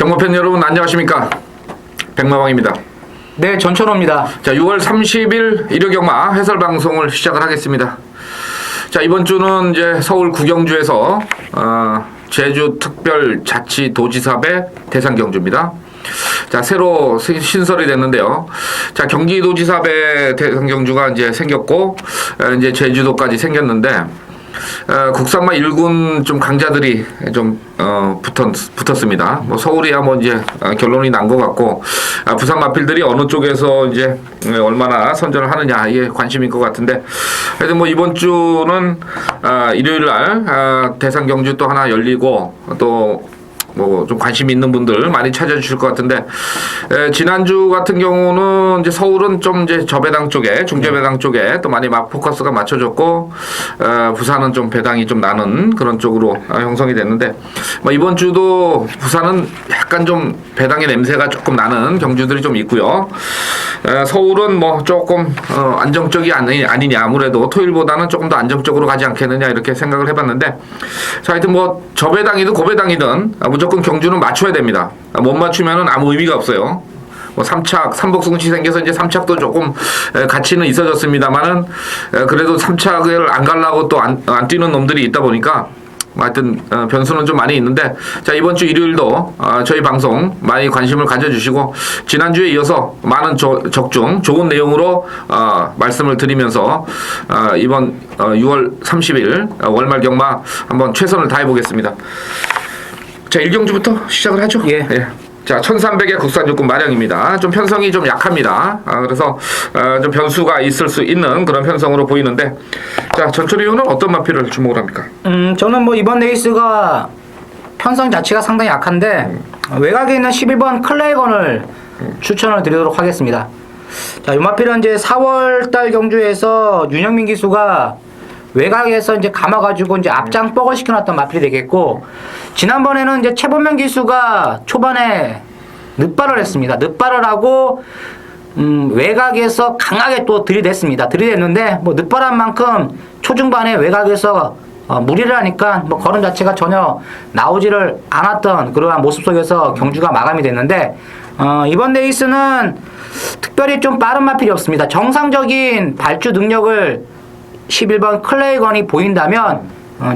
경마팬 여러분 안녕하십니까? 백마왕입니다. 네, 전천호입니다. 자, 6월 30일 일요경마 해설 방송을 시작을 하겠습니다. 자, 이번 주는 이제 서울 구경주에서 제주 특별자치도지사배 대상경주입니다. 자, 새로 신설이 됐는데요. 자, 경기도지사배 대상경주가 이제 생겼고, 이제 제주도까지 생겼는데, 국산마 1군 좀 강자들이 좀 붙었습니다. 뭐 서울이야 뭐 이제 결론이 난 것 같고, 부산 마필들이 어느 쪽에서 이제 얼마나 선전을 하느냐 이게 관심인 것 같은데, 하여튼 뭐 이번 주는 일요일 날 대상 경주 또 하나 열리고 또 뭐 좀 관심 있는 분들 많이 찾아주실 것 같은데, 지난주 같은 경우는 이제 서울은 좀 이제 저배당 쪽에 중저배당 쪽에 또 많이 막 포커스가 맞춰졌고, 부산은 좀 배당이 좀 나는 그런 쪽으로 형성이 됐는데, 뭐 이번 주도 부산은 약간 좀 배당의 냄새가 조금 나는 경주들이 좀 있고요. 서울은 뭐 조금 안정적이 아니냐, 아무래도 토요일보다는 조금 더 안정적으로 가지 않겠느냐 이렇게 생각을 해봤는데, 자, 하여튼 뭐 저배당이든 고배당이든 무조건 경주는 맞춰야 됩니다. 못 맞추면은 아무 의미가 없어요. 뭐 3착, 삼복승치 생겨서 이제 3착도 조금 가치는 있어졌습니다만은, 그래도 3착을 안 가려고 또 안 뛰는 놈들이 있다 보니까 하여튼 변수는 좀 많이 있는데, 자, 이번 주 일요일도 저희 방송 많이 관심을 가져주시고, 지난주에 이어서 많은 적중 좋은 내용으로 말씀을 드리면서 이번 6월 30일 월말 경마 한번 최선을 다해 보겠습니다. 자, 1경주부터 시작을 하죠. 예. 자, 1300의 국산육군 마량입니다. 좀 편성이 좀 약합니다. 그래서 좀 변수가 있을 수 있는 그런 편성으로 보이는데, 자, 전철이호는 어떤 마필을 주목을 합니까? 저는 뭐 이번 레이스가 편성 자체가 상당히 약한데, 외곽에 있는 11번 클레이건을 추천을 드리도록 하겠습니다. 자, 이 마필은 이제 4월달 경주에서 윤영민 기수가 외곽에서 이제 감아가지고 이제 앞장 뻑을 시켜놨던 마필이 되겠고, 지난번에는 이제 최범명 기수가 초반에 늦발을 했습니다. 늦발을 하고 외곽에서 강하게 또 들이댔습니다. 들이댔는데 뭐 늦발한 만큼 초중반에 외곽에서 무리를 하니까 뭐 걸음 자체가 전혀 나오지를 않았던 그러한 모습 속에서 경주가 마감이 됐는데, 이번 레이스는 특별히 좀 빠른 마필이 없습니다. 정상적인 발주 능력을 11번 클레이건이 보인다면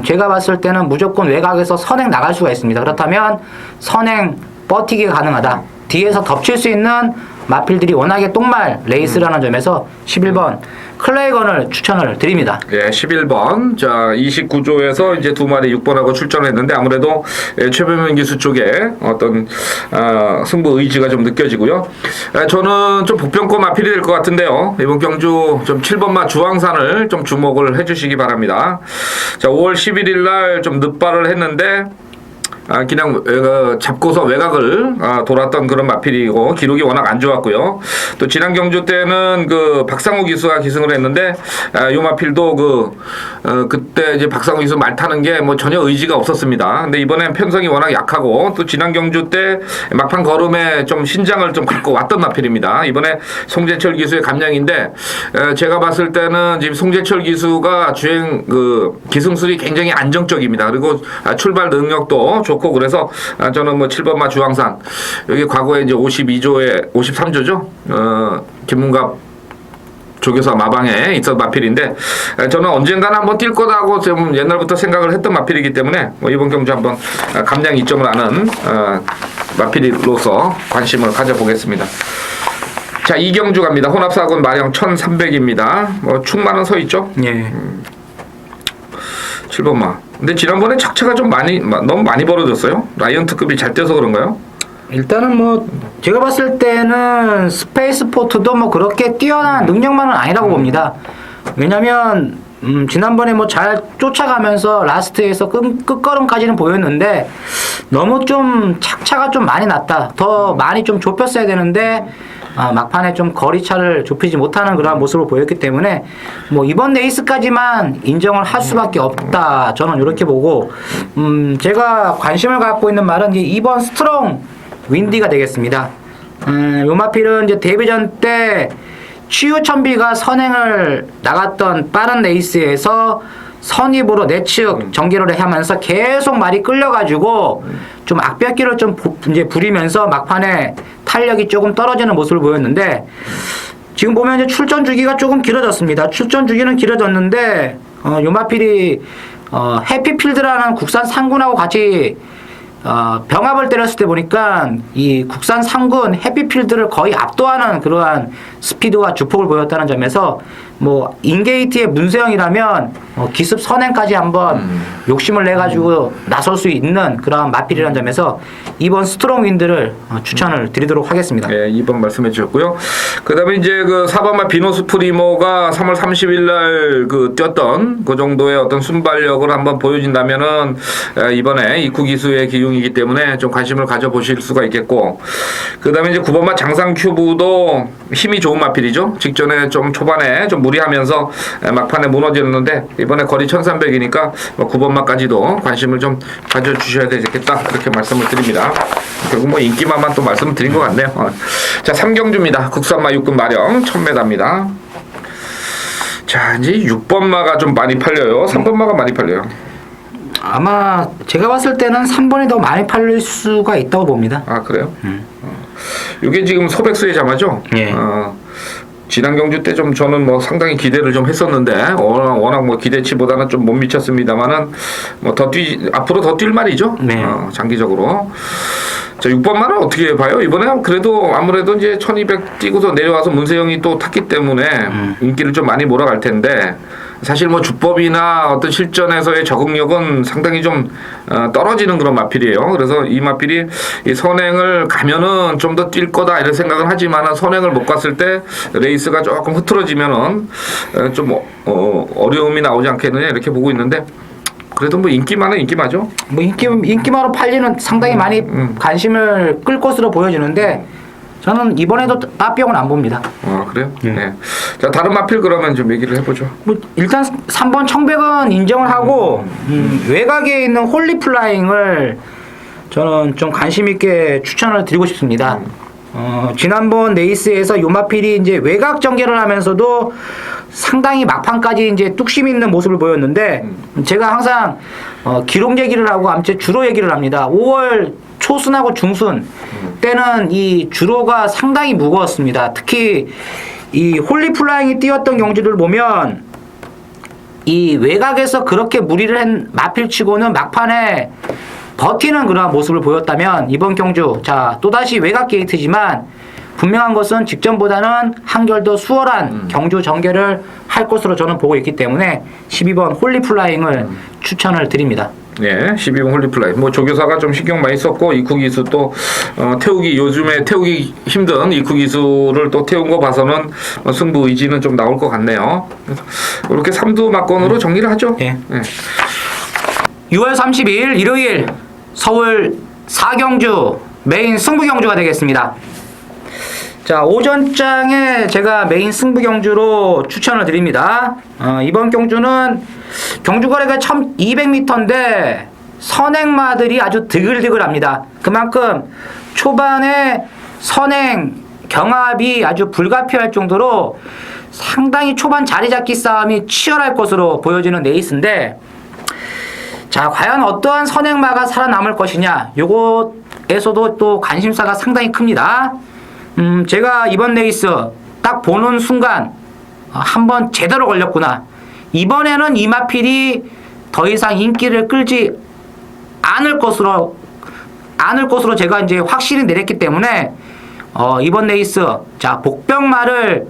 제가 봤을 때는 무조건 외곽에서 선행 나갈 수가 있습니다. 그렇다면 선행 버티기가 가능하다. 뒤에서 덮칠 수 있는 마필들이 워낙에 똥말 레이스라는 점에서 11번 클레이건을 추천을 드립니다. 예, 11번. 자, 29조에서 이제 두 마리 6번하고 출전을 했는데, 아무래도 최범명 기수 쪽에 어떤 승부 의지가 좀 느껴지고요. 저는 좀 복병권 마필이 될 것 같은데요. 이번 경주 좀 7번마 주황산을 좀 주목을 해주시기 바랍니다. 자, 5월 11일 날 좀 늦발을 했는데, 그냥 잡고서 외곽을 돌았던 그런 마필이고, 기록이 워낙 안 좋았고요. 또 지난 경주 때는 그 박상우 기수가 기승을 했는데, 요 마필도 그때 이제 박상우 기수 말 타는 게 뭐 전혀 의지가 없었습니다. 근데 이번엔 편성이 워낙 약하고, 또 지난 경주 때 막판 걸음에 좀 신장을 좀 갖고 왔던 마필입니다. 이번에 송재철 기수의 감량인데, 제가 봤을 때는 지금 송재철 기수가 주행 기승술이 굉장히 안정적입니다. 그리고 출발 능력도 좋고, 그래서 저는 뭐 7번마 주황산, 여기 과거에 이제 52조에 53조죠. 김문갑 조교사 마방에 있었던 마필인데, 저는 언젠가는 한번 뛸 거다고 좀 옛날부터 생각을 했던 마필이기 때문에 뭐 이번 경주 한번 감량 이점을 아는 마필로서 관심을 가져보겠습니다. 자, 2경주 갑니다. 혼합사군 마량 1300입니다. 뭐 충만은 서 있죠. 예. 7번마. 근데 지난번에 착차가 좀 너무 많이 벌어졌어요. 라이언트급이 잘 뛰어서 그런가요? 일단은 뭐 제가 봤을 때는 스페이스포트도 뭐 그렇게 뛰어난 능력만은 아니라고 봅니다. 왜냐면 지난번에 뭐 잘 쫓아가면서 라스트에서 끝걸음까지는 보였는데, 너무 좀 착차가 좀 많이 났다. 더 많이 좀 좁혔어야 되는데 막판에 좀 거리차를 좁히지 못하는 그런 모습을 보였기 때문에 뭐 이번 레이스까지만 인정을 할 수밖에 없다. 저는 이렇게 보고, 제가 관심을 갖고 있는 말은 이제 2번 스트롱 윈디가 되겠습니다. 요마필은 이제 데뷔전 때 치유천비가 선행을 나갔던 빠른 레이스에서 선입으로 내측 전개를 하면서 계속 말이 끌려가지고 좀 악벽기를 좀 이제 부리면서 막판에 탄력이 조금 떨어지는 모습을 보였는데 지금 보면 이제 출전 주기가 조금 길어졌습니다. 출전 주기는 길어졌는데 요마필이 해피필드라는 국산 상군하고 같이 병합을 때렸을 때 보니까 이 국산 상군 해피필드를 거의 압도하는 그러한 스피드와 주폭을 보였다는 점에서 뭐 인게이트의 문세영이라면 기습 선행까지 한번 욕심을 내 가지고 나설 수 있는 그러한 마필이라는 점에서 이번 스트롱 윈드를 추천을 드리도록 하겠습니다. 예, 2번 말씀해 주셨고요. 그다음에 이제 그 4번마 비노스 프리모가 3월 30일 날 그 뛰었던 그 정도의 어떤 순발력을 한번 보여준다면은 이번에 이쿠 기수의 기용이기 때문에 좀 관심을 가져 보실 수가 있겠고, 그다음에 이제 9번마 장상 큐브도 힘이 좋은 마필이죠. 직전에 좀 초반에 좀 무리하면서 막판에 무너졌는데 이번에 거리 1300이니까 9번마까지도 관심을 좀 가져 주셔야 되겠다, 그렇게 말씀을 드립니다. 결국 뭐 인기만만 또 말씀을 드린 것 같네요. 자, 3경주입니다. 국산마 6급 마령 1000m입니다. 자, 이제 6번마가 좀 많이 팔려요. 3번마가 많이 팔려요. 아마 제가 봤을 때는 3번이 더 많이 팔릴 수가 있다고 봅니다. 아, 그래요? 이게 지금 소백수의 자마죠? 예. 지난 경주 때 좀 저는 뭐 상당히 기대를 좀 했었는데 워낙 뭐 기대치보다는 좀 못 미쳤습니다만은 뭐 앞으로 더 뛸 말이죠. 네. 장기적으로. 자, 6번만은 어떻게 봐요? 이번에 그래도 아무래도 이제 1200 뛰고서 내려와서 문세영이 또 탔기 때문에 인기를 좀 많이 몰아갈 텐데, 사실 뭐 주법이나 어떤 실전에서의 적응력은 상당히 좀 떨어지는 그런 마필이에요. 그래서 이 마필이 이 선행을 가면은 좀 더 뛸 거다 이런 생각을 하지만은 선행을 못 갔을 때 레이스가 조금 흐트러지면은 좀 어려움이 나오지 않겠느냐 이렇게 보고 있는데, 그래도 뭐 인기만은 인기마죠. 뭐 인기마로 팔리는 상당히 많이 관심을 끌 것으로 보여지는데 저는 이번에도 따병은 안 봅니다. 그래요? 네. 자, 다른 마필 그러면 좀 얘기를 해보죠. 뭐 일단 3번 청백은 인정을 하고 외곽에 있는 홀리플라잉을 저는 좀 관심 있게 추천을 드리고 싶습니다. 지난번 레이스에서 요마필이 이제 외곽 전개를 하면서도 상당히 막판까지 이제 뚝심 있는 모습을 보였는데 제가 항상 기록 얘기를 하고 아무튼 주로 얘기를 합니다. 5월 초순하고 중순 때는 이 주로가 상당히 무거웠습니다. 특히 이 홀리플라잉이 뛰었던 경주들 보면 이 외곽에서 그렇게 무리를 한 마필치고는 막판에 버티는 그런 모습을 보였다면 이번 경주, 자, 또다시 외곽 게이트지만 분명한 것은 직전보다는 한결 더 수월한 경주 전개를 할 것으로 저는 보고 있기 때문에 12번 홀리플라잉을 추천을 드립니다. 네, 12번 홀리플라잉. 뭐 조교사가 좀 신경 많이 썼고 이쿠 기수 또 요즘에 태우기 힘든 이쿠 기수를 또 태운 거 봐서는 승부 의지는 좀 나올 것 같네요. 이렇게 3두 막건으로 정리를 하죠. 예. 네. 6월 30일 일요일 서울 4경주 메인 승부 경주가 되겠습니다. 자, 오전장에 제가 메인 승부 경주로 추천을 드립니다. 이번 경주는 경주 거리가 1200m인데 선행마들이 아주 드글드글합니다. 그만큼 초반에 선행 경합이 아주 불가피할 정도로 상당히 초반 자리 잡기 싸움이 치열할 것으로 보여지는 레이스인데, 자, 과연 어떠한 선행마가 살아남을 것이냐, 요것에서도 또 관심사가 상당히 큽니다. 제가 이번 레이스 딱 보는 순간 한번 제대로 걸렸구나. 이번에는 이마필이 더 이상 인기를 끌지 않을 것으로 제가 이제 확실히 내렸기 때문에 이번 레이스, 자, 복병마를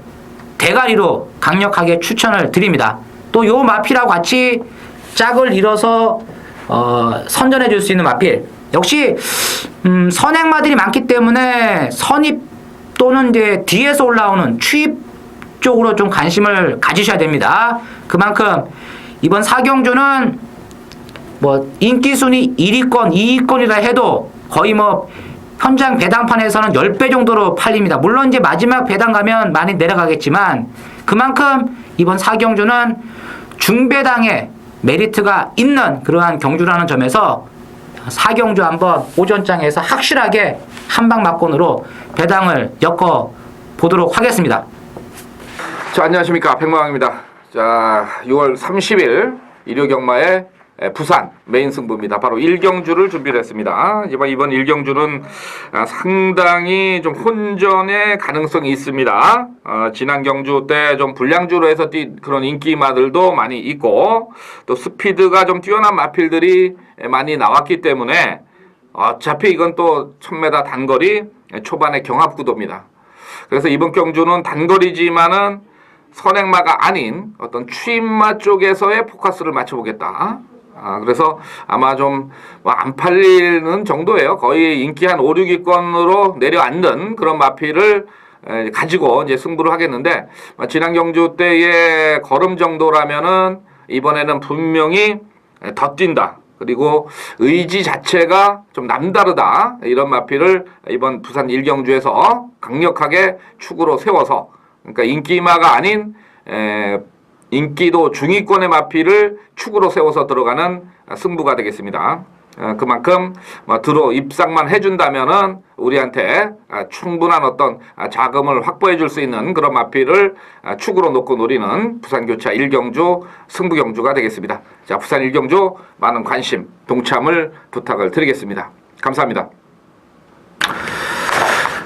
대가리로 강력하게 추천을 드립니다. 또 요 마필하고 같이 짝을 이뤄서 선전해 줄 수 있는 마필, 역시 선행마들이 많기 때문에 선입 또는 이제 뒤에서 올라오는 추입 쪽으로 좀 관심을 가지셔야 됩니다. 그만큼 이번 4경주는 뭐 인기 순위 1위권, 2위권이라 해도 거의 뭐 현장 배당판에서는 10배 정도로 팔립니다. 물론 이제 마지막 배당 가면 많이 내려가겠지만 그만큼 이번 4경주는 중배당에 메리트가 있는 그러한 경주라는 점에서 4경주 한번 오전장에서 확실하게 한방 막건으로 배당을 엮어 보도록 하겠습니다. 자, 안녕하십니까, 백마왕입니다. 자, 6월 30일 일요 경마의 부산 메인 승부입니다. 바로 1경주를 준비를 했습니다. 이번 1경주는 상당히 좀 혼전의 가능성이 있습니다. 지난 경주 때 좀 불량주로 해서 그런 인기마들도 많이 있고 또 스피드가 좀 뛰어난 마필들이 많이 나왔기 때문에 어차피 이건 또 1000m 단거리 초반의 경합구도입니다. 그래서 이번 경주는 단거리지만은 선행마가 아닌 어떤 추임마 쪽에서의 포커스를 맞춰보겠다. 그래서 아마 좀 안 팔리는 정도예요. 거의 인기 한 5, 6위권으로 내려앉는 그런 마필을 가지고 이제 승부를 하겠는데, 지난 경주 때의 걸음 정도라면은 이번에는 분명히 더 뛴다. 그리고 의지 자체가 좀 남다르다. 이런 마필을 이번 부산 1경주에서 강력하게 축으로 세워서, 그러니까 인기마가 아닌 인기도 중위권의 마필을 축으로 세워서 들어가는 승부가 되겠습니다. 그만큼 입상만 해준다면은 우리한테 충분한 어떤 자금을 확보해 줄 수 있는 그런 마필을 축으로 놓고 노리는 부산교차 1경주 승부경주가 되겠습니다. 자, 부산 1경주 많은 관심, 동참을 부탁을 드리겠습니다. 감사합니다.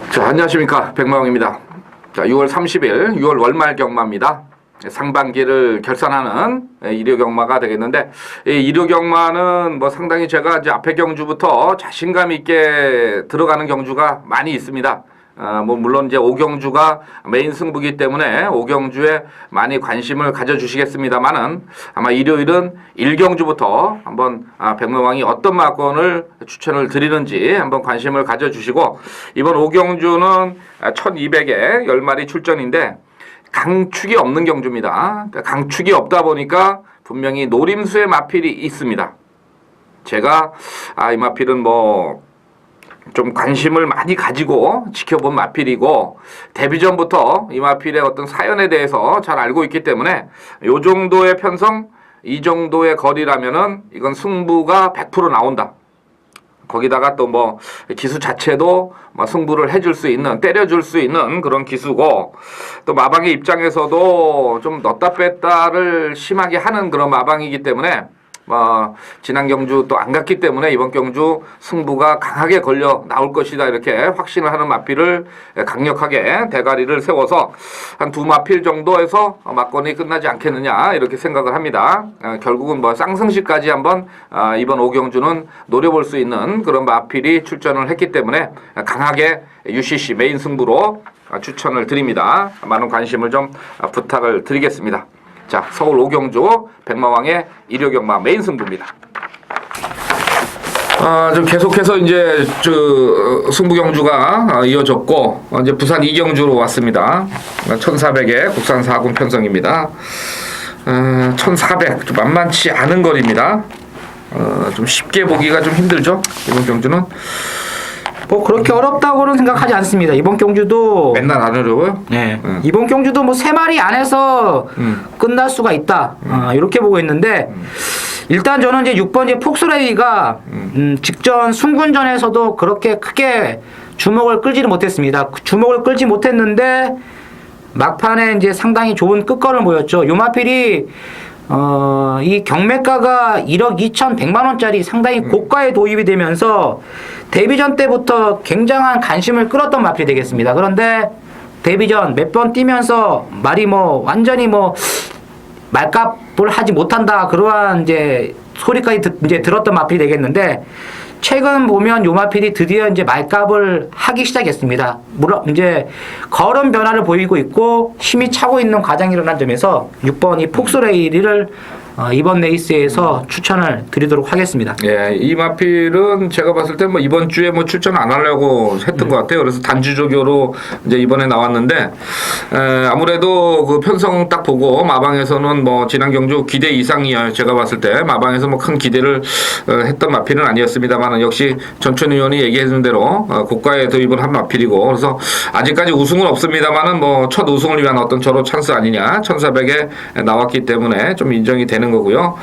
자, 안녕하십니까, 백마영입니다. 자, 6월 30일 6월 월말 경마입니다. 상반기를 결산하는 일요 경마가 되겠는데, 이 일요 경마는 상당히 제가 이제 앞에 경주부터 자신감 있게 들어가는 경주가 많이 있습니다. 물론 이제 5경주가 메인 승부기 때문에 5경주에 많이 관심을 가져주시겠습니다만은, 아마 일요일은 1경주부터 한번 백마왕이 어떤 마건을 추천을 드리는지 한번 관심을 가져주시고, 이번 5경주는 1200에 10마리 출전인데 강축이 없는 경주입니다. 강축이 없다 보니까 분명히 노림수의 마필이 있습니다. 제가 이 마필은 좀 관심을 많이 가지고 지켜본 마필이고, 데뷔전부터 이 마필의 어떤 사연에 대해서 잘 알고 있기 때문에 이 정도의 편성, 이 정도의 거리라면은 이건 승부가 100% 나온다. 거기다가 또 기수 자체도 승부를 해줄 수 있는, 때려줄 수 있는 그런 기수고, 또 마방의 입장에서도 좀 넣다 뺐다를 심하게 하는 그런 마방이기 때문에 지난 경주 또 안 갔기 때문에 이번 경주 승부가 강하게 걸려 나올 것이다, 이렇게 확신을 하는 마필을 강력하게 대가리를 세워서 한 2마필 정도에서 막건이 끝나지 않겠느냐, 이렇게 생각을 합니다. 결국은 쌍승시까지 한번 이번 5경주는 노려볼 수 있는 그런 마필이 출전을 했기 때문에 강하게 UCC 메인 승부로 추천을 드립니다. 많은 관심을 좀 부탁을 드리겠습니다. 자, 서울 5경주 백마왕의 일요경마 메인 승부입니다. 좀 계속해서 이제 승부경주가 이어졌고, 이제 부산 2경주로 왔습니다. 1400의 국산 4군 편성입니다. 1400 좀 만만치 않은 거리입니다. 좀 쉽게 보기가 좀 힘들죠, 이번 경주는. 그렇게 어렵다고는 생각하지 않습니다. 이번 경주도 맨날 안 어려워요? 네. 이번 경주도 3마리 안에서 끝날 수가 있다. 이렇게 보고 있는데, 일단 저는 이제 6번 이제 폭스레이가 직전 순군전에서도 그렇게 크게 주목을 끌지는 못했습니다. 주목을 끌지 못했는데 막판에 이제 상당히 좋은 끝걸을 보였죠. 요마필이 이 경매가가 1억 2,100만 원짜리 상당히 고가에 도입이 되면서 데뷔전 때부터 굉장한 관심을 끌었던 마필이 되겠습니다. 그런데 데뷔전 몇 번 뛰면서 말이 완전히 말값을 하지 못한다, 그러한 이제 소리까지 이제 들었던 마필이 되겠는데, 최근 보면 요 마필이 드디어 이제 말값을 하기 시작했습니다. 물론 이제 걸음 변화를 보이고 있고 힘이 차고 있는 과정이 일어난 점에서 6번 이 폭스레이를 이번 레이스에서 추천을 드리도록 하겠습니다. 예, 이 마필은 제가 봤을 때 이번 주에 출전 안 하려고 했던 것 같아요. 그래서 단주조교로 이제 이번에 나왔는데, 아무래도 그 편성 딱 보고 마방에서는 지난 경주 기대 이상이에요. 제가 봤을 때 마방에서 큰 기대를 했던 마필은 아니었습니다만, 역시 전천 의원이 얘기해준 대로 고가에 도입을 한 마필이고, 그래서 아직까지 우승은 없습니다만은 첫 우승을 위한 어떤 저로 찬스 아니냐, 1400에 나왔기 때문에 좀 인정이 되는 거고요.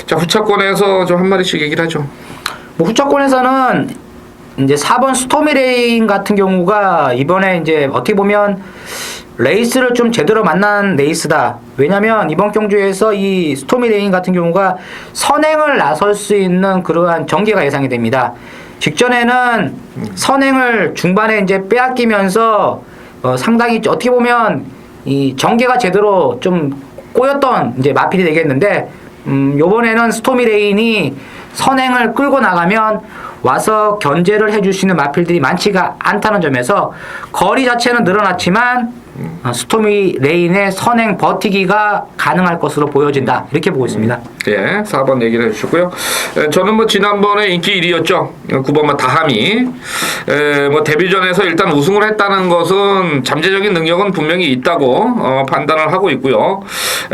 자, 후차권에서 좀 한 마리씩 얘기를 하죠. 후차권에서는 이제 4번 스토미레인 같은 경우가 이번에 이제 어떻게 보면 레이스를 좀 제대로 만난 레이스다. 왜냐면 이번 경주에서 이 스토미 레인 같은 경우가 선행을 나설 수 있는 그러한 전개가 예상이 됩니다. 직전에는 선행을 중반에 이제 빼앗기면서 상당히 어떻게 보면 이 전개가 제대로 좀 꼬였던 이제 마필이 되겠는데, 요번에는 스토미 레인이 선행을 끌고 나가면 와서 견제를 해주시는 마필들이 많지가 않다는 점에서 거리 자체는 늘어났지만 스토미 레인의 선행 버티기가 가능할 것으로 보여진다. 이렇게 보고 있습니다. 예, 4번 얘기를 해주셨고요. 저는 뭐 지난번에 인기 1위였죠. 9번만 다하미. 뭐 데뷔전에서 일단 우승을 했다는 것은 잠재적인 능력은 분명히 있다고 판단을 하고 있고요.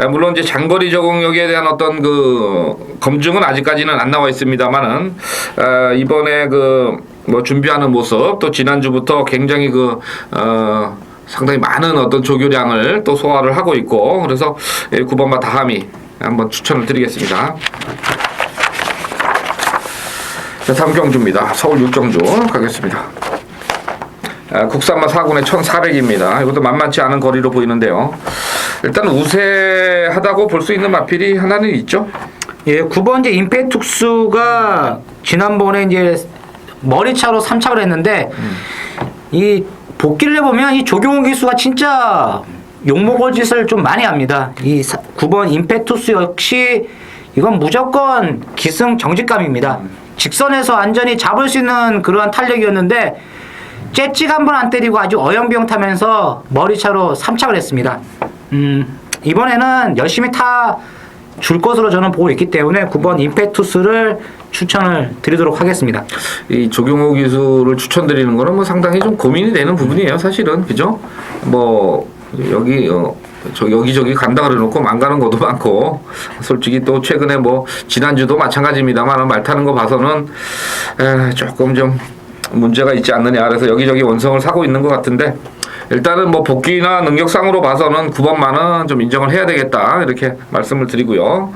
물론 이제 장거리 적응력에 대한 어떤 그 검증은 아직까지는 안 나와 있습니다만은 이번에 그 뭐 준비하는 모습, 또 지난주부터 굉장히 상당히 많은 어떤 조교량을 또 소화를 하고 있고, 그래서 9번마 다하미 한번 추천을 드리겠습니다. 자, 다음 경주입니다. 서울 6경주 가겠습니다. 국산마 4군의 1400입니다. 이것도 만만치 않은 거리로 보이는데요. 일단 우세하다고 볼 수 있는 마필이 하나는 있죠. 예, 9번 이제 임페투스가 지난번에 이제 머리차로 3착을 했는데, 이 복귀를 해보면 이 조경호 기수가 진짜 욕먹을 짓을 좀 많이 합니다. 이 9번 임페투스 역시 이건 무조건 기승 정직감입니다. 직선에서 안전히 잡을 수 있는 그러한 탄력이었는데 째찍 한 번 안 때리고 아주 어영비영 타면서 머리차로 3착을 했습니다. 이번에는 열심히 타 줄 것으로 저는 보고 있기 때문에 9번 임페투스를 추천을 드리도록 하겠습니다. 이 조경호 기수를 추천드리는 거는 뭐 상당히 좀 고민이 되는 부분이에요, 사실은. 그죠? 뭐 여기저기 간다 그래 놓고 안 가는 것도 많고, 솔직히 또 최근에 뭐 지난주도 마찬가지입니다만 말 타는 거 봐서는 조금 좀 문제가 있지 않느냐, 그래서 여기저기 원성을 사고 있는 것 같은데, 일단은 뭐 복귀나 능력상으로 봐서는 9번만은 좀 인정을 해야 되겠다, 이렇게 말씀을 드리고요.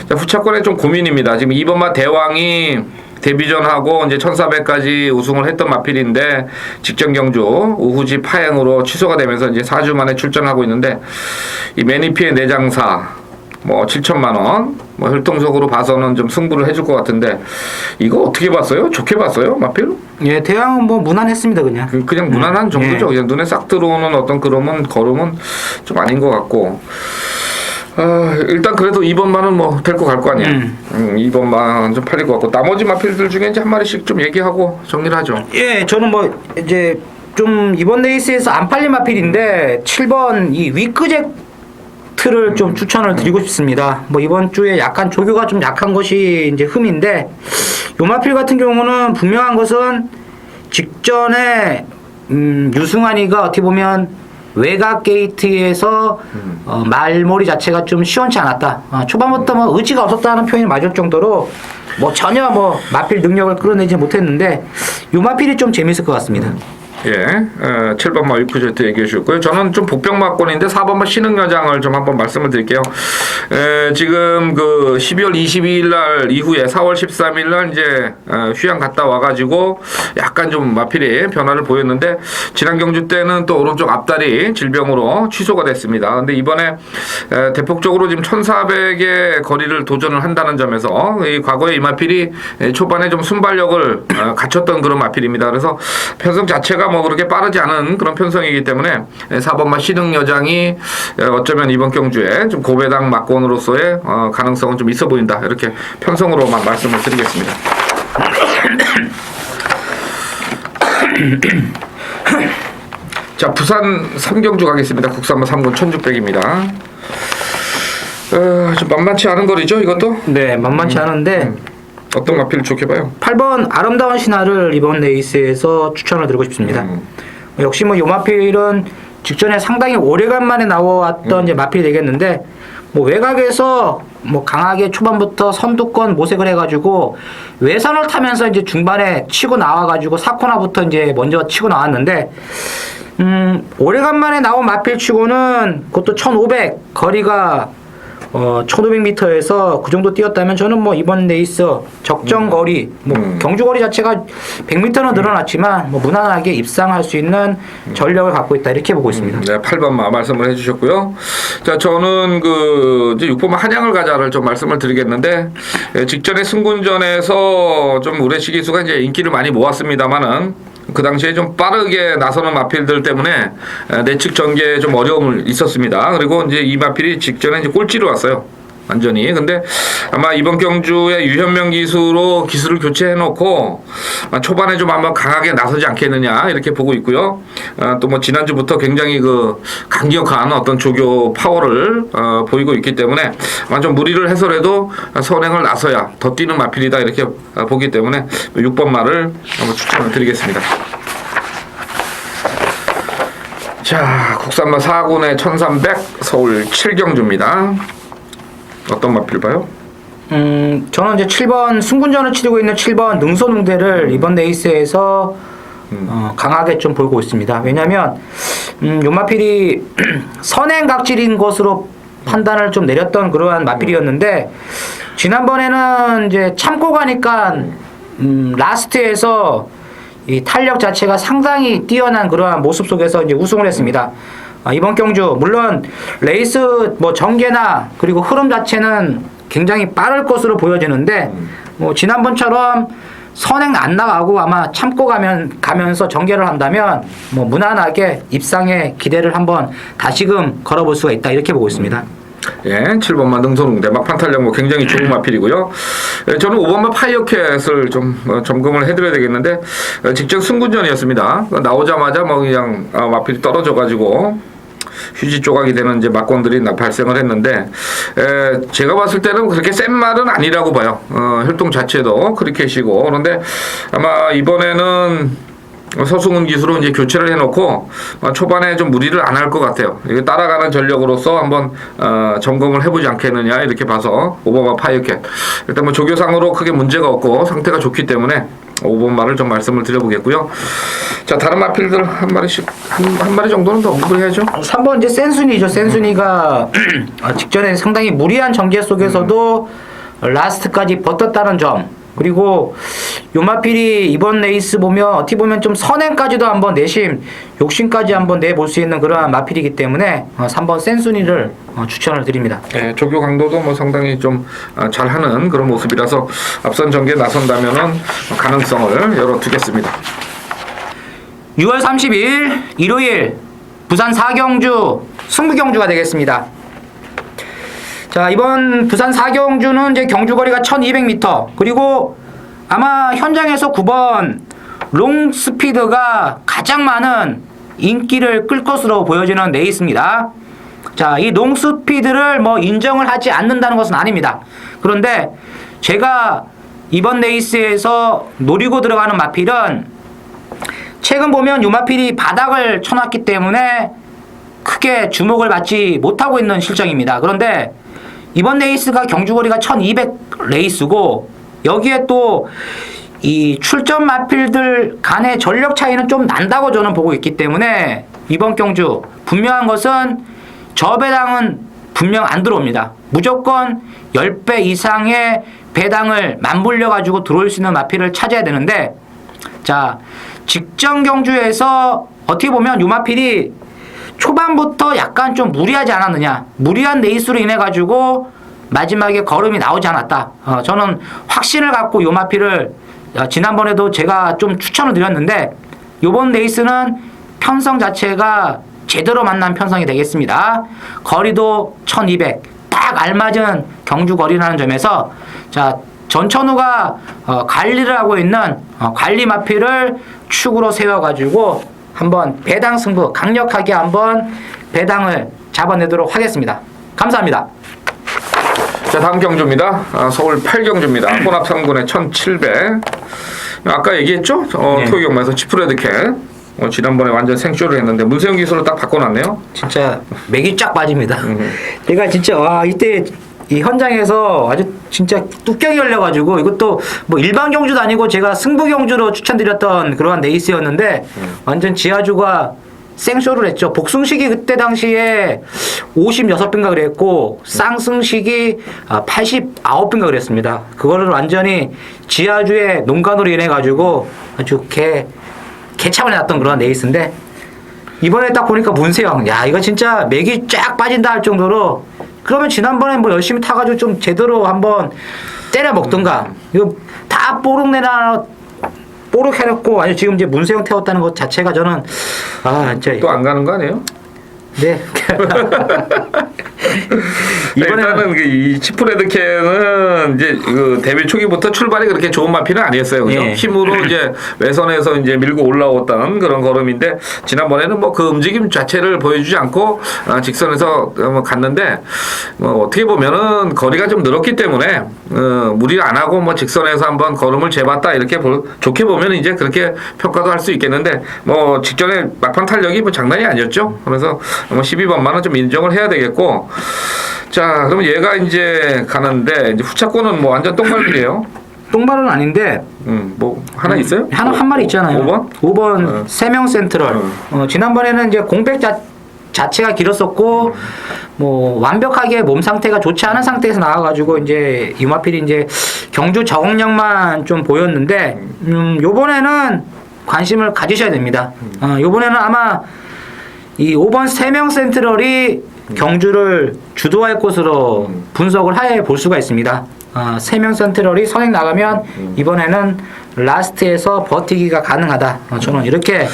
자, 후차권에 좀 고민입니다. 지금 2번마 대왕이 데뷔전하고 이제 1400까지 우승을 했던 마필인데 직전 경주 우후지 파행으로 취소가 되면서 이제 4주 만에 출전하고 있는데, 이 매니피의 내장사 뭐 7천만 원, 뭐 혈통적으로 봐서는 좀 승부를 해줄 것 같은데, 이거 어떻게 봤어요? 좋게 봤어요, 마필? 예, 대왕은 뭐 무난했습니다, 그냥. 그냥 무난한 정도죠. 예. 그냥 눈에 싹 들어오는 어떤 걸음은 좀 아닌 것 같고. 일단 그래도 2번만은 뭐 데리고 갈 거 아니야. 2번만 좀 팔릴 것 같고, 나머지 마필들 중에 이제 한 마리씩 좀 얘기하고 정리를 하죠. 예, 저는 뭐 이제 좀 이번 레이스에서 안 팔린 마필인데 7번 이 위크제트를 좀 추천을 드리고 싶습니다. 뭐 이번 주에 약간 조교가 좀 약한 것이 이제 흠인데, 요 마필 같은 경우는 분명한 것은 직전에 유승환이가 어떻게 보면 외곽 게이트에서 말머리 자체가 좀 시원치 않았다. 초반부터 뭐 의지가 없었다는 표현이 맞을 정도로 뭐 전혀 뭐 마필 능력을 끌어내지 못했는데, 요 마필이 좀 재밌을 것 같습니다. 예, 7번마 위크제트 얘기해 주셨고요. 저는 좀 복병마권인데 4번마 신흥여장을 좀 한번 말씀을 드릴게요. 지금 그 12월 22일 날 이후에 4월 13일 날 이제 휴양 갔다 와가지고 약간 좀 마필이 변화를 보였는데, 지난 경주 때는 또 오른쪽 앞다리 질병으로 취소가 됐습니다. 근데 이번에 대폭적으로 지금 1400의 거리를 도전을 한다는 점에서 이 과거에 이 마필이 초반에 좀 순발력을 갖췄던 그런 마필입니다. 그래서 편성 자체가 뭐 그렇게 빠르지 않은 그런 편성이기 때문에 4번마 신흥여장이 어쩌면 이번 경주에 좀 고배당 막권으로서의 가능성은 좀 있어 보인다, 이렇게 편성으로만 말씀을 드리겠습니다. 자, 부산 3경주 가겠습니다. 국산마 3군 1600입니다. 좀 만만치 않은 거리죠, 이것도? 네, 만만치 않은데 어떤 마필을 좋게 봐요? 8번 아름다운 신화를 이번 레이스에서 추천을 드리고 싶습니다. 역시 뭐 요 마필은 직전에 상당히 오래간만에 나왔던 이제 마필이 되겠는데, 뭐 외곽에서 뭐 강하게 초반부터 선두권 모색을 해가지고 외선을 타면서 이제 중반에 치고 나와가지고 4코너부터 이제 먼저 치고 나왔는데, 오래간만에 나온 마필치고는 그것도 1500 거리가 1500m에서 그 정도 뛰었다면 저는 뭐 이번 레이스 적정 거리, 뭐 경주 거리 자체가 100m는 늘어났지만 뭐 무난하게 입상할 수 있는 전력을 갖고 있다 이렇게 보고 있습니다. 네, 8번마 말씀을 해주셨고요. 자, 저는 이제 6번마 한양을 가자를 좀 말씀을 드리겠는데, 직전에 승군전에서 좀 우레시기수가 이제 인기를 많이 모았습니다만은 그 당시에 좀 빠르게 나서는 마필들 때문에 내측 전개에 좀 어려움을 있었습니다. 그리고 이제 이 마필이 직전에 이제 꼴찌로 왔어요. 완전히. 근데 아마 이번 경주에 유현명 기수로 기수를 교체해놓고 초반에 좀 한번 강하게 나서지 않겠느냐 이렇게 보고 있고요. 또 뭐 지난주부터 굉장히 그 강력한 어떤 조교 파워를 보이고 있기 때문에 아마 좀 무리를 해서라도 선행을 나서야 더 뛰는 마필이다 이렇게 보기 때문에 6번 말을 한번 추천을 드리겠습니다. 자, 국산마 4군의 1300 서울 7경주입니다. 어떤 마필 봐요? 저는 이제 7번 승군전을 치르고 있는 7번 능소능대를 이번 레이스에서 강하게 좀 보고 있습니다. 왜냐하면 요 마필이 선행 각질인 것으로 판단을 좀 내렸던 그러한 마필이었는데 지난번에는 이제 참고 가니까 라스트에서 이 탄력 자체가 상당히 뛰어난 그러한 모습 속에서 이제 우승을 했습니다. 이번 경주 물론 레이스 뭐 전개나 그리고 흐름 자체는 굉장히 빠를 것으로 보여지는데 뭐 지난번처럼 선행 안 나가고 아마 참고 가면서 전개를 한다면 뭐 무난하게 입상에 기대를 한번 다시금 걸어볼 수가 있다 이렇게 보고 있습니다. 예, 7번마 능선웅대 막판 탄력 뭐 굉장히 좋은 마필이고요. 저는 5번마 파이어캣을 좀 점검을 해드려야 되겠는데 직전 승군전이었습니다. 나오자마자 뭐 그냥 마필이 떨어져가지고 휴지 조각이 되는 이제 막건들이 발생을 했는데 제가 봤을 때는 그렇게 센 말은 아니라고 봐요. 혈통 자체도 크리켓이고 그런데 아마 이번에는 서승훈 기수로 이제 교체를 해놓고 초반에 좀 무리를 안 할 것 같아요. 이게 따라가는 전력으로서 한번 점검을 해보지 않겠느냐 이렇게 봐서 5번마 파이어캣 일단 뭐 조교상으로 크게 문제가 없고 상태가 좋기 때문에 5번마를 좀 말씀을 드려보겠고요. 자, 다른 마필들 한 마리씩 한 마리 정도는 더 언급을 해야죠. 3번 이제 센순이죠. 센순이가 직전에 상당히 무리한 전개 속에서도 라스트까지 버텼다는 점. 그리고 요마필이 이번 레이스 보면 어떻게 보면 좀 선행까지도 한번 내심 욕심까지 한번 내볼 수 있는 그러한 마필이기 때문에 3번 센순이를 추천을 드립니다. 네, 조교 강도도 뭐 상당히 좀 잘하는 그런 모습이라서 앞선 전개에 나선다면은 가능성을 열어두겠습니다. 6월 30일 일요일 부산 4경주 승부경주가 되겠습니다. 자, 이번 부산 4경주는 이제 경주거리가 1200m 그리고 아마 현장에서 9번 롱스피드가 가장 많은 인기를 끌 것으로 보여지는 레이스입니다. 자, 이 롱스피드를 뭐 인정을 하지 않는다는 것은 아닙니다. 그런데 제가 이번 레이스에서 노리고 들어가는 마필은 최근 보면 요 마필이 바닥을 쳐놨기 때문에 크게 주목을 받지 못하고 있는 실정입니다. 그런데 이번 레이스가 경주거리가 1200 레이스고 여기에 또 이 출전 마필들 간의 전력 차이는 좀 난다고 저는 보고 있기 때문에 이번 경주 분명한 것은 저 배당은 분명 안 들어옵니다. 무조건 10배 이상의 배당을 맞물려 가지고 들어올 수 있는 마필을 찾아야 되는데 자, 직전 경주에서 어떻게 보면 요 마필이 초반부터 약간 좀 무리하지 않았느냐, 무리한 레이스로 인해 가지고 마지막에 걸음이 나오지 않았다. 저는 확신을 갖고 요 마필을 지난번에도 제가 좀 추천을 드렸는데 요번 레이스는 편성 자체가 제대로 만난 편성이 되겠습니다. 거리도 1200 딱 알맞은 경주 거리라는 점에서 자, 전천후가 관리를 하고 있는 관리 마필을 축으로 세워가지고 한번 배당 승부 강력하게 한번 배당을 잡아내도록 하겠습니다. 감사합니다. 자, 다음 경주입니다. 서울 8경주입니다. 혼합 3군의 1700. 아까 얘기했죠? 네. 토요경마에서 치프레드캣. 지난번에 완전 생쇼를 했는데 문세영 기수로 딱 바꿔놨네요. 진짜 맥이 쫙 빠집니다. 제가 진짜 와 이때 이 현장에서 아주 진짜 뚝경이 열려가지고 이것도 뭐 일반 경주도 아니고 제가 승부 경주로 추천드렸던 그러한 레이스였는데 완전 지하주가 생쇼를 했죠. 복승식이 그때 당시에 56배인가 그랬고 쌍승식이 89배인가 그랬습니다. 그거를 완전히 지하주의 농간으로 인해 가지고 아주 개참을 났던 그런 레이스인데 이번에 딱 보니까 문세영 야 이거 진짜 맥이 쫙 빠진다 할 정도로 그러면 지난번에 뭐 열심히 타가지고 좀 제대로 한번 때려 먹던가 이거 다 뽀록 해놓고 아니 지금 이제 문세영 태웠다는 것 자체가 저는 진짜 또 안 가는 거 아니에요? 네. 일단은 이 치프레드캔은 이제 그 데뷔 초기부터 출발이 그렇게 좋은 마피는 아니었어요. 그죠? 예. 힘으로 이제 외선에서 이제 밀고 올라왔다는 그런 걸음인데 지난번에는 뭐 그 움직임 자체를 보여주지 않고 직선에서 갔는데 뭐 어떻게 보면은 거리가 좀 늘었기 때문에 무리 안 하고 뭐 직선에서 한번 걸음을 재봤다 이렇게 좋게 보면 이제 그렇게 평가도 할 수 있겠는데 뭐 직전에 막판 탄력이 뭐 장난이 아니었죠. 그래서 뭐 12번만은 좀 인정을 해야 되겠고 자 그러면 얘가 이제 가는데 이제 후차권은 뭐 완전 똥갈비예요. 똥발은 아닌데 뭐 하나 있어요? 한 마리 있잖아요. 5번? 5번 세명 센트럴. 지난번에는 이제 공백 자체가 길었었고 뭐 완벽하게 몸 상태가 좋지 않은 상태에서 나와가지고 이제 유마필이 이제 경주 적응력만 좀 보였는데 요번에는 관심을 가지셔야 됩니다. 요번에는 아마 이 5번 세명 센트럴이 경주를 주도할 것으로 분석을 해 볼 수가 있습니다. 3명 센트럴이 선행 나가면 이번에는 라스트에서 버티기가 가능하다. 저는 이렇게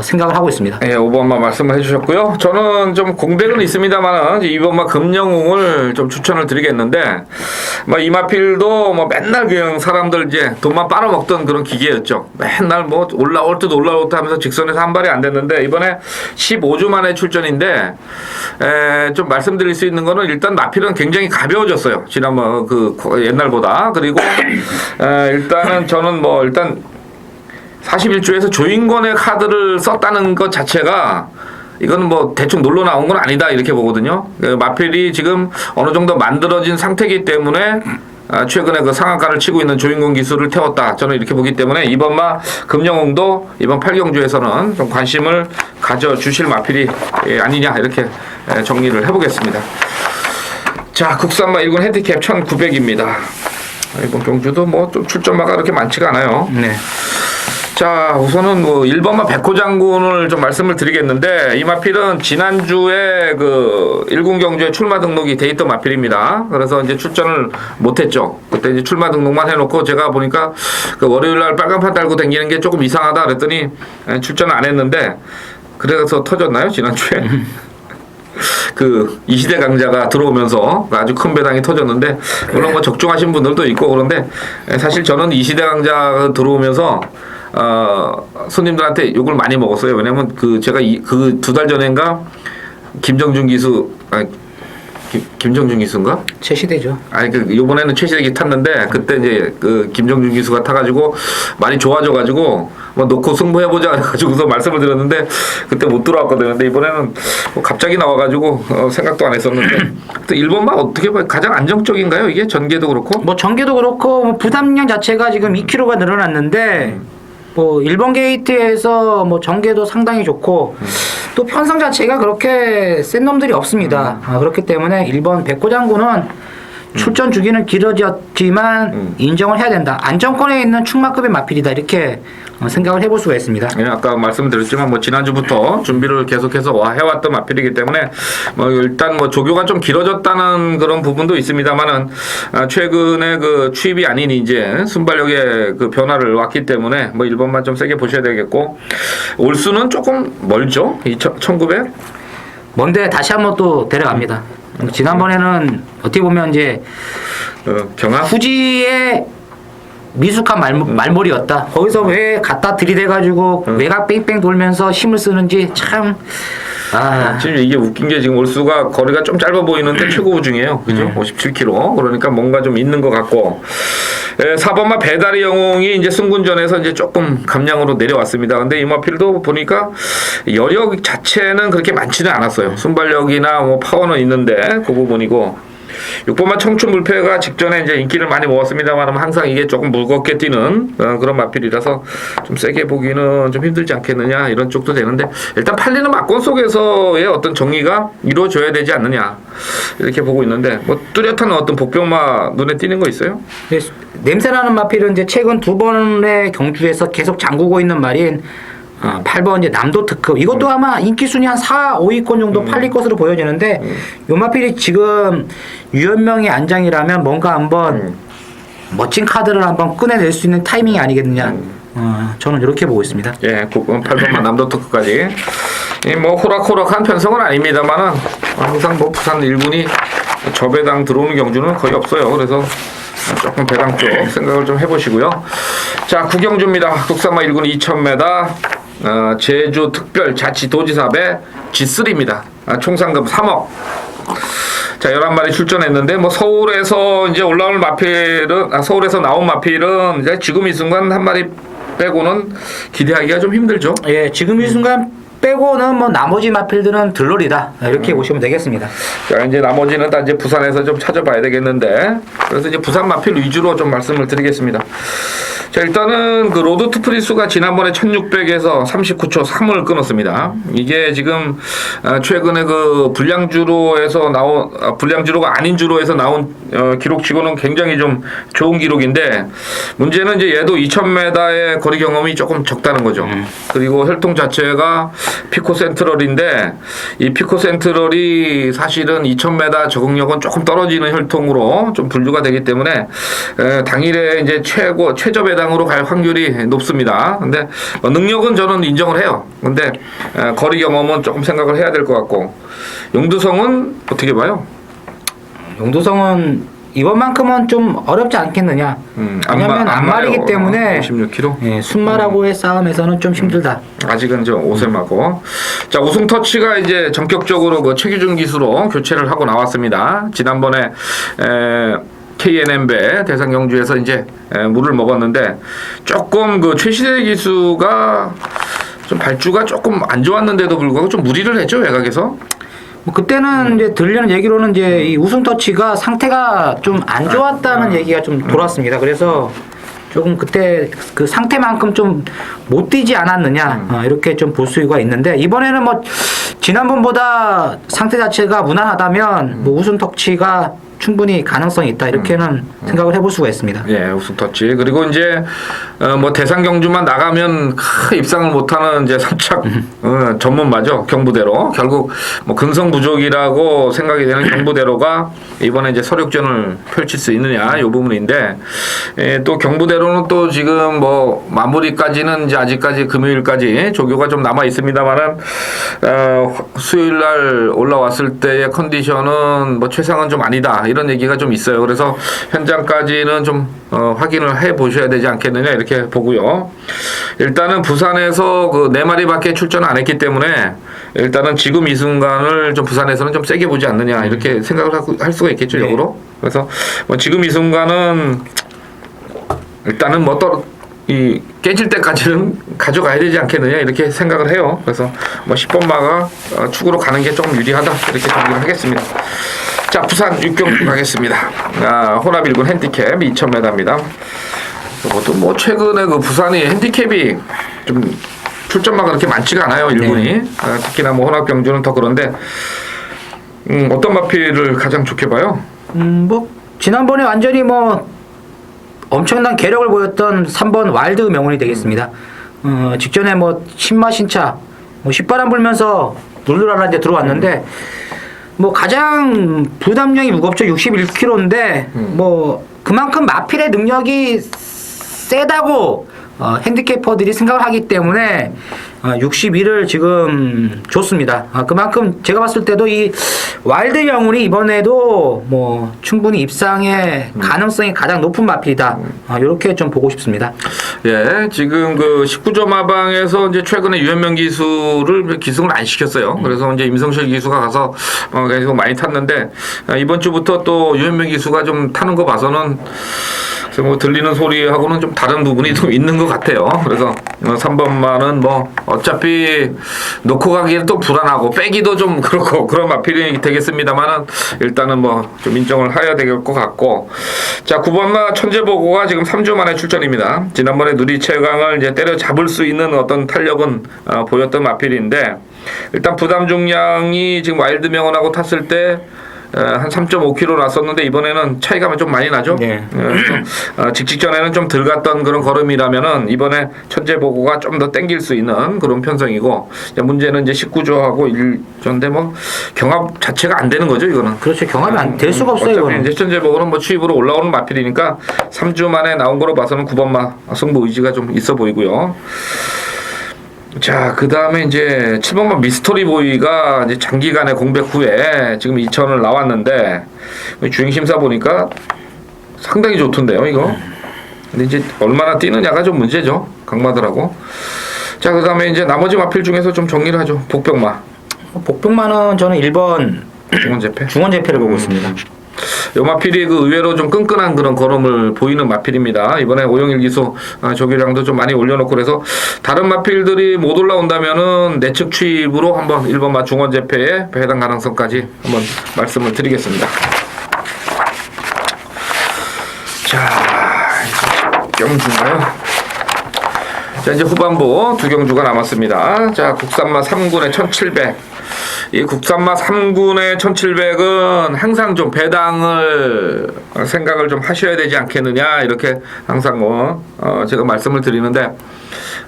생각을 하고 있습니다. 예, 5번만 말씀을 해주셨고요. 저는 좀 공백은 있습니다만 2번만 금영웅을 좀 추천을 드리겠는데 뭐 이마필도 뭐 맨날 그냥 사람들 이제 돈만 빨아먹던 그런 기계였죠. 맨날 뭐 올라올 듯 하면서 직선에서 한 발이 안 됐는데 이번에 15주 만에 출전인데 좀 말씀드릴 수 있는 거는 일단 마필은 굉장히 가벼워졌어요. 지난번 그 옛날보다. 그리고 일단은 저는 뭐 일단 41주에서 조인권의 카드를 썼다는 것 자체가 이거는 뭐 대충 놀러 나온 건 아니다 이렇게 보거든요. 마필이 지금 어느 정도 만들어진 상태이기 때문에 최근에 그 상한가를 치고 있는 조인권 기술을 태웠다. 저는 이렇게 보기 때문에 이번마 금영웅도 이번 8경주에서는 좀 관심을 가져주실 마필이 아니냐 이렇게 정리를 해보겠습니다. 자, 국산마 1군 핸디캡 1900입니다. 이번 경주도 뭐 좀 출전마가 그렇게 많지가 않아요. 네. 자, 우선은 뭐 1번마 백호 장군을 좀 말씀을 드리겠는데 이 마필은 지난주에 그 1군 경주에 출마 등록이 돼 있던 마필입니다. 그래서 이제 출전을 못했죠. 그때 이제 출마 등록만 해놓고 제가 보니까 그 월요일날 빨간판 달고 다니는 게 조금 이상하다 그랬더니 출전을 안 했는데 그래서 터졌나요 지난주에? 그 이시대 강자가 들어오면서 아주 큰 배당이 터졌는데 물론 뭐 적중하신 분들도 있고 그런데 사실 저는 이시대 강자가 들어오면서 손님들한테 욕을 많이 먹었어요. 왜냐면 그 제가 그 2달 전인가 김정준 기수 김정준 기수인가? 최시대죠. 아니 그 이번에는 최시대기 탔는데 그때 이제 그 김정준 기수가 타가지고 많이 좋아져가지고 뭐 놓고 승부해보자 해가지고서 말씀을 드렸는데 그때 못 들어왔거든요. 근데 이번에는 뭐 갑자기 나와가지고 생각도 안 했었는데 또 1번만 어떻게 봐요? 가장 안정적인가요? 이게 전개도 그렇고? 뭐 전개도 그렇고 뭐 부담량 자체가 지금 2kg가 늘어났는데 뭐 1번 게이트에서 뭐 전개도 상당히 좋고 또 편성 자체가 그렇게 센 놈들이 없습니다. 그렇기 때문에 1번 백호장군은 출전 주기는 길어졌지만 인정을 해야 된다. 안정권에 있는 충마급의 마필이다. 이렇게 생각을 해볼 수가 있습니다. 예, 아까 말씀드렸지만 뭐 지난주부터 준비를 계속해서 해왔던 마필이기 때문에 뭐 일단 뭐 조교가 좀 길어졌다는 그런 부분도 있습니다만은 최근에 그 추입이 아닌 이제 순발력의 그 변화를 왔기 때문에 뭐 1번만 좀 세게 보셔야 되겠고 올수는 조금 멀죠. 1900? 먼데 다시 한번 또 데려갑니다. 지난번에는 어떻게 보면 이제 경합? 후지의 미숙한 말몰이였다. 거기서 왜 갖다 들이대가지고 외곽 뺑뺑 돌면서 힘을 쓰는지 참. 지금 이게 웃긴 게 지금 올수가 거리가 좀 짧아 보이는데 최고 중이에요. 그죠? 57km. 그러니까 뭔가 좀 있는 것 같고. 4번마 배다리 영웅이 이제 승군전에서 이제 조금 감량으로 내려왔습니다. 근데 이마필도 보니까 여력 자체는 그렇게 많지는 않았어요. 순발력이나 뭐 파워는 있는데 그 부분이고. 6번마 청춘물패가 직전에 이제 인기를 많이 모았습니다만 항상 이게 조금 무겁게 뛰는 그런 마필이라서 좀 세게 보기는 좀 힘들지 않겠느냐 이런 쪽도 되는데 일단 팔리는 막권 속에서의 어떤 정리가 이루어져야 되지 않느냐 이렇게 보고 있는데 뭐 뚜렷한 어떤 복병마 눈에 띄는 거 있어요? 냄새나는 마필은 이제 최근 2번의 경주에서 계속 잠그고 있는 말인 8번 이제 남도 특급 이것도 아마 인기 순위 한 4, 5위권 정도 팔릴 것으로 보여지는데 요 마필이 지금 유연명의 안장이라면 뭔가 한번 멋진 카드를 한번 꺼내낼 수 있는 타이밍이 아니겠느냐. 저는 이렇게 보고 있습니다. 예, 8번만 남도 특급까지 뭐 호락호락한 편성은 아닙니다만은 항상 뭐 부산 1군이 저배당 들어오는 경주는 거의 없어요. 그래서 조금 배당 쪽 생각을 좀 해보시고요. 자, 구경주입니다. 국산마 1군 2000m 제주 특별 자치도지사배 G3입니다. 총 상금 3억. 자, 11마리 출전했는데 뭐 서울에서 이제 올라올 마필은 서울에서 나온 마필은 이제 지금 이 순간 한 마리 빼고는 기대하기가 좀 힘들죠. 예, 지금 이 순간 빼고는 뭐 나머지 마필들은 들러리다 이렇게 보시면 되겠습니다. 자, 이제 나머지는 다 이제 부산에서 좀 찾아봐야 되겠는데 그래서 이제 부산 마필 위주로 좀 말씀을 드리겠습니다. 자, 일단은 그 로드 투 프리스가 지난번에 1600에서 39초 3을 끊었습니다. 이게 지금 최근에 그 불량주로에서 나온 불량주로가 아닌 주로에서 나온 기록치고는 굉장히 좀 좋은 기록인데 문제는 이제 얘도 2000m의 거리 경험이 조금 적다는 거죠. 그리고 혈통 자체가 피코 센트럴인데 이 피코 센트럴이 사실은 2000m 적응력은 조금 떨어지는 혈통으로 좀 분류가 되기 때문에 당일에 이제 최저 배당으로 갈 확률이 높습니다. 근데 능력은 저는 인정을 해요. 근데 거리 경험은 조금 생각을 해야 될 것 같고 용두성은 어떻게 봐요? 용두성은 이번만큼은 좀 어렵지 않겠느냐. 왜냐면 안말이기 때문에 56kg. 예, 순말하고의 싸움에서는 좀 힘들다. 아직은 좀 오셈하고. 자, 우승 터치가 이제 전격적으로 그 최규준 기수로 교체를 하고 나왔습니다. 지난번에 KNM배 대상 경주에서 이제 물을 먹었는데 조금 그 최시대 기수가 좀 발주가 조금 안 좋았는데도 불구하고 좀 무리를 했죠, 외곽에서. 뭐 그때는 이제 들리는 얘기로는 이제 이 우승 터치가 상태가 좀 안 좋았다는 얘기가 좀 돌았습니다. 그래서 조금 그때 그 상태만큼 좀 못 뛰지 않았느냐 이렇게 좀 볼 수가 있는데 이번에는 뭐 지난번보다 상태 자체가 무난하다면 뭐 우승 터치가 충분히 가능성이 있다 이렇게는 생각을 해볼 수가 있습니다. 예, 우승 터치. 그리고 이제 뭐 대상 경주만 나가면 입상을 못하는 이제 선착 전문마죠, 경부대로. 결국 뭐 근성 부족이라고 생각이 되는 경부대로가 이번에 이제 서력전을 펼칠 수 있느냐 이 부분인데 또 경부대로는 또 지금 뭐 마무리까지는 이제 아직까지 금요일까지 조교가 좀 남아 있습니다만은 수요일 날 올라왔을 때의 컨디션은 뭐 최상은 좀 아니다. 이런 얘기가 좀 있어요. 그래서 현장까지는 좀 확인을 해 보셔야 되지 않겠느냐 이렇게 보고요. 일단은 부산에서 그 4마리밖에 출전 안 했기 때문에 일단은 지금 이 순간을 좀 부산에서는 좀 세게 보지 않느냐 이렇게 생각을 할 수가 있겠죠, 역으로. 그래서 뭐 지금 이 순간은 일단은 뭐 이 깨질 때까지는 가져가야 되지 않겠느냐 이렇게 생각을 해요. 그래서 뭐 10번마가 축으로 가는 게 조금 유리하다 이렇게 정리를 하겠습니다. 자, 부산 6경주 가겠습니다. 호남 1군 핸디캡 2000m입니다. 이것도 뭐 최근에 그 부산이 핸디캡이 좀 출전마가 그렇게 많지가 않아요, 1군이. 특히나 뭐 호남 경주는 더 그런데 어떤 마필을 가장 좋게 봐요? 뭐 지난번에 완전히 뭐 엄청난 괴력을 보였던 3번 와일드 명운이 되겠습니다. 직전에 뭐 신마 신차 뭐 휘바람 불면서 놀르라라 이제 들어왔는데 뭐 가장 부담량이 무겁죠. 61kg인데 뭐 그만큼 마필의 능력이 세다고 핸디캐퍼들이 생각을 하기 때문에 61을 지금 줬습니다. 그만큼 제가 봤을 때도 이 와일드 영웅이 이번에도 뭐 충분히 입상의 가능성이 가장 높은 마필이다. 이렇게 좀 보고 싶습니다. 예, 지금 그 19점 하방에서 이제 최근에 유현명 기승을 안 시켰어요. 그래서 이제 임성실 기수가 가서 계속 많이 탔는데 이번 주부터 또 유현명 기수가 좀 타는 거 봐서는 그래서 뭐 들리는 소리하고는 좀 다른 부분이 좀 있는 것 같아요. 그래서 3번만은 뭐 어차피 놓고 가기에는 또 불안하고 빼기도 좀 그렇고 그런 마필이 되겠습니다만은 일단은 뭐 좀 인정을 해야 될 것 같고. 자, 9번마 천재보고가 지금 3주 만에 출전입니다. 지난번에 누리 최강을 이제 때려잡을 수 있는 어떤 탄력은 보였던 마필인데 일단 부담 중량이 지금 와일드 명언하고 탔을 때 한 3.5kg 났었는데 이번에는 차이가 좀 많이 나죠. 네. 그래서 직전에는 좀 덜 갔던 그런 걸음이라면은 이번에 천재 보고가 좀 더 땡길 수 있는 그런 편성이고 문제는 이제 19조하고 1조인데 뭐 경합 자체가 안 되는 거죠 이거는. 그렇죠. 경합이 안 될 수가 없어요. 어차피 이거는. 이제 천재 보고는 뭐 추입으로 올라오는 마필이니까 3주 만에 나온 거로 봐서는 9번마 승부 의지가 좀 있어 보이고요. 자, 그 다음에 이제 7번만 미스터리 보이가 이제 장기간의 공백 후에 지금 2천을 나왔는데 주행심사 보니까 상당히 좋던데요, 이거. 근데 이제 얼마나 뛰느냐가 좀 문제죠, 강마들하고. 자, 그 다음에 이제 나머지 마필 중에서 좀 정리를 하죠. 복병마. 복병마는 저는 1번 중원재패. 중원재패를 보고 있습니다. 요 마필이 그 의외로 좀 끈끈한 그런 걸음을 보이는 마필입니다. 이번에 오영일 기수 조교량도 좀 많이 올려놓고 그래서 다른 마필들이 못 올라온다면은 내측 취입으로 한번 1번마 중원재패에 해당 가능성까지 한번 말씀을 드리겠습니다. 자, 경주인가요? 자, 이제 후반부 두 경주가 남았습니다. 자, 국산마 3군의 1700. 이 국산마 3군의 1700은 항상 좀 배당을 생각을 좀 하셔야 되지 않겠느냐 이렇게 항상 제가 말씀을 드리는데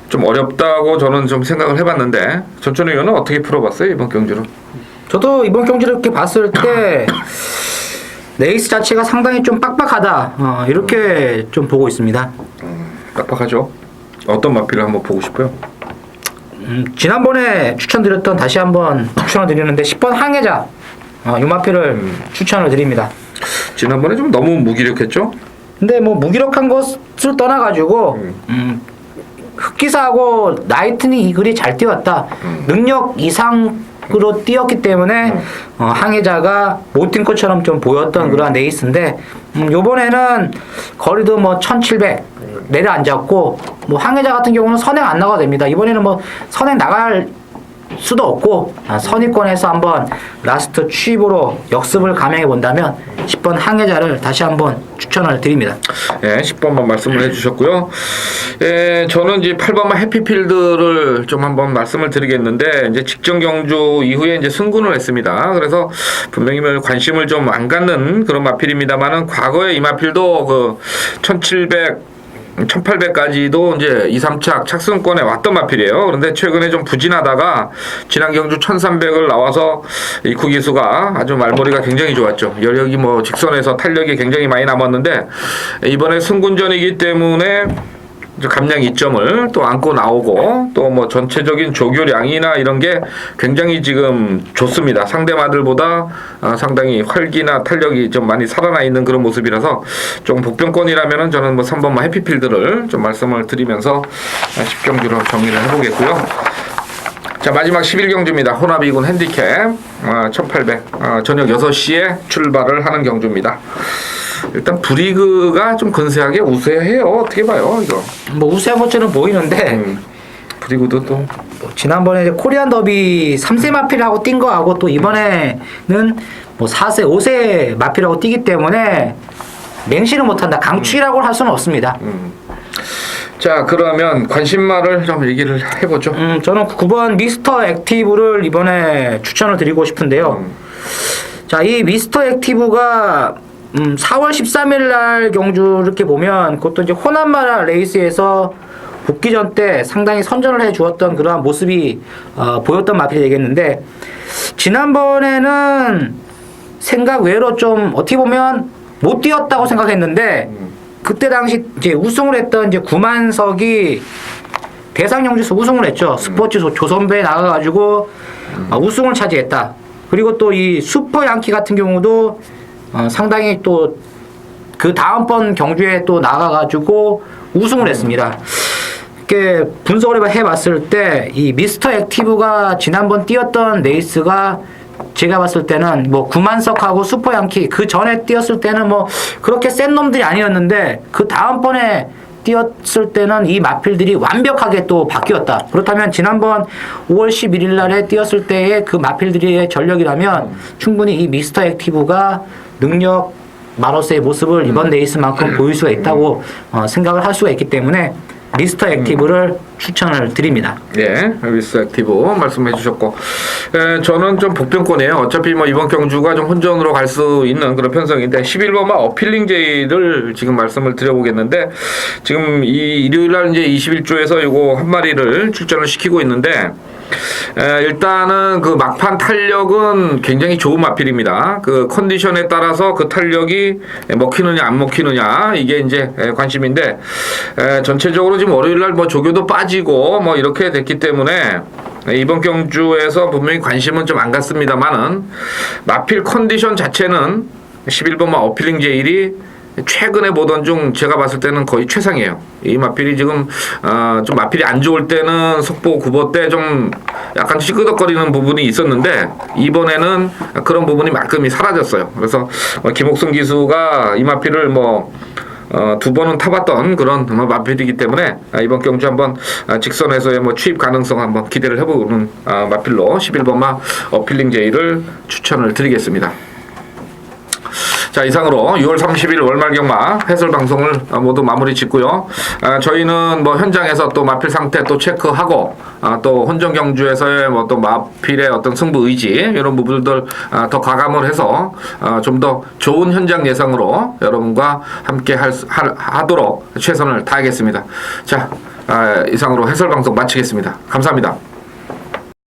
좀 어렵다고 저는 좀 생각을 해봤는데 전천의 의원은 어떻게 풀어봤어요 이번 경주는? 저도 이번 경기를 이렇게 봤을 때 레이스 자체가 상당히 좀 빡빡하다 이렇게 좀 보고 있습니다. 빡빡하죠. 어떤 마필을 한번 보고 싶어요? 지난번에 추천드렸던 다시 한번 추천을 드리는데 10번 항해자 이 마필을 추천을 드립니다. 지난번에 좀 너무 무기력했죠? 근데 뭐 무기력한 것을 떠나가지고 흑기사하고 나이트니 이글이 잘 뛰었다. 능력 이상으로 뛰었기 때문에 항해자가 못 뛴 것처럼 좀 보였던 그러한 레이스인데 요번에는 거리도 뭐 1700 내려앉았고 뭐 항해자 같은 경우는 선행 안 나가도 됩니다. 이번에는 뭐 선행 나갈 수도 없고 선입권에서 한번 라스트 취입으로 역습을 감행해 본다면 10번 항해자를 다시 한번 추천을 드립니다. 예, 10번만 말씀을 해주셨고요. 예, 저는 이제 8번만 해피필드를 좀 한번 말씀을 드리겠는데 이제 직전 경주 이후에 이제 승군을 했습니다. 그래서 분명히 관심을 좀 안 갖는 그런 마필입니다만은 과거에 이 마필도 그 1700 1800까지도 이제 2, 3착 착승권에 왔던 마필이에요. 그런데 최근에 좀 부진하다가 지난 경주 1300을 나와서 이 구기수가 아주 말머리가 굉장히 좋았죠. 여력이 뭐 직선에서 탄력이 굉장히 많이 남았는데 이번에 승군전이기 때문에 감량 2점을 또 안고 나오고 또 뭐 전체적인 조교량이나 이런 게 굉장히 지금 좋습니다. 상대마들보다 상당히 활기나 탄력이 좀 많이 살아나 있는 그런 모습이라서 좀 복병권이라면은 저는 뭐 3번만 해피필드를 좀 말씀을 드리면서 10경주로 정리를 해보겠고요. 자, 마지막 11경주입니다. 호나비군 핸디캡 1800 저녁 6시에 출발을 하는 경주입니다. 일단 브리그가 좀 근세하게 우세해요. 어떻게 봐요 이거? 뭐 우세한 것처럼 보이는데 브리그도 또 지난번에 이제 코리안 더비 3세 마필하고 뛴 거하고 또 이번에는 뭐 4세, 5세 마필하고 뛰기 때문에 맹신을 못한다. 강추이라고 할 수는 없습니다. 자, 그러면 관심마를 좀 얘기를 해보죠. 저는 9번 미스터 액티브를 이번에 추천을 드리고 싶은데요. 자, 이 미스터 액티브가 4월 13일 날 경주 이렇게 보면 그것도 이제 호남마라 레이스에서 복귀전 때 상당히 선전을 해 주었던 그러한 모습이 보였던 마필이 되겠는데 지난번에는 생각 외로 좀 어떻게 보면 못 뛰었다고 생각했는데 그때 당시 이제 우승을 했던 이제 구만석이 대상 경주에서 우승을 했죠. 스포츠 조선배에 나가가지고 우승을 차지했다. 그리고 또 이 슈퍼 양키 같은 경우도 상당히 또 그 다음번 경주에 또 나가가지고 우승을 했습니다. 이렇게 분석을 해봤을 때 이 미스터 액티브가 지난번 뛰었던 레이스가 제가 봤을 때는 뭐 구만석하고 슈퍼양키 그 전에 뛰었을 때는 뭐 그렇게 센 놈들이 아니었는데 그 다음번에 뛰었을 때는 이 마필들이 완벽하게 또 바뀌었다. 그렇다면 지난번 5월 11일 날에 뛰었을 때의 그 마필들의 전력이라면 충분히 이 미스터 액티브가 능력 마로스의 모습을 이번 레이스만큼 보일 수가 있다고 생각을 할 수가 있기 때문에 미스터 액티브를 추천을 드립니다. 네, 미스터 액티브 말씀해 주셨고, 저는 좀 복병권이에요. 어차피 뭐 이번 경주가 좀 혼전으로 갈 수 있는 그런 편성인데 11번마 어필링 제이를 지금 말씀을 드려보겠는데, 지금 이 일요일 날 이제 21조에서 요거 한 마리를 출전을 시키고 있는데, 일단은 그 막판 탄력은 굉장히 좋은 마필입니다. 그 컨디션에 따라서 그 탄력이 먹히느냐 안 먹히느냐 이게 이제 관심인데, 전체적으로 지금 월요일 날 뭐 조교도 빠지고 뭐 이렇게 됐기 때문에 이번 경주에서 분명히 관심은 좀 안 갔습니다만은 마필 컨디션 자체는 11번마 어필링 제일이 최근에 보던 중 제가 봤을 때는 거의 최상이에요. 이 마필이 지금 좀 마필이 안 좋을 때는 속보 구보 때 좀 약간 찌끄덕거리는 부분이 있었는데 이번에는 그런 부분이 말끔히 사라졌어요. 그래서 김옥승 기수가 이 마필을 두 번은 타봤던 그런 마필이기 때문에 이번 경주 한번 직선에서의 취입 가능성 한번 기대를 해보는 마필로 11번마 어필링 제이를 추천을 드리겠습니다. 자, 이상으로 6월 30일 월말 경마 해설 방송을 모두 마무리 짓고요. 저희는 현장에서 또 마필 상태 또 체크하고 또 혼전 경주에서의 또 마필의 어떤 승부 의지 이런 부분들 더 가감을 해서 좀 더 좋은 현장 예상으로 여러분과 함께 하도록 최선을 다하겠습니다. 자, 이상으로 해설 방송 마치겠습니다. 감사합니다.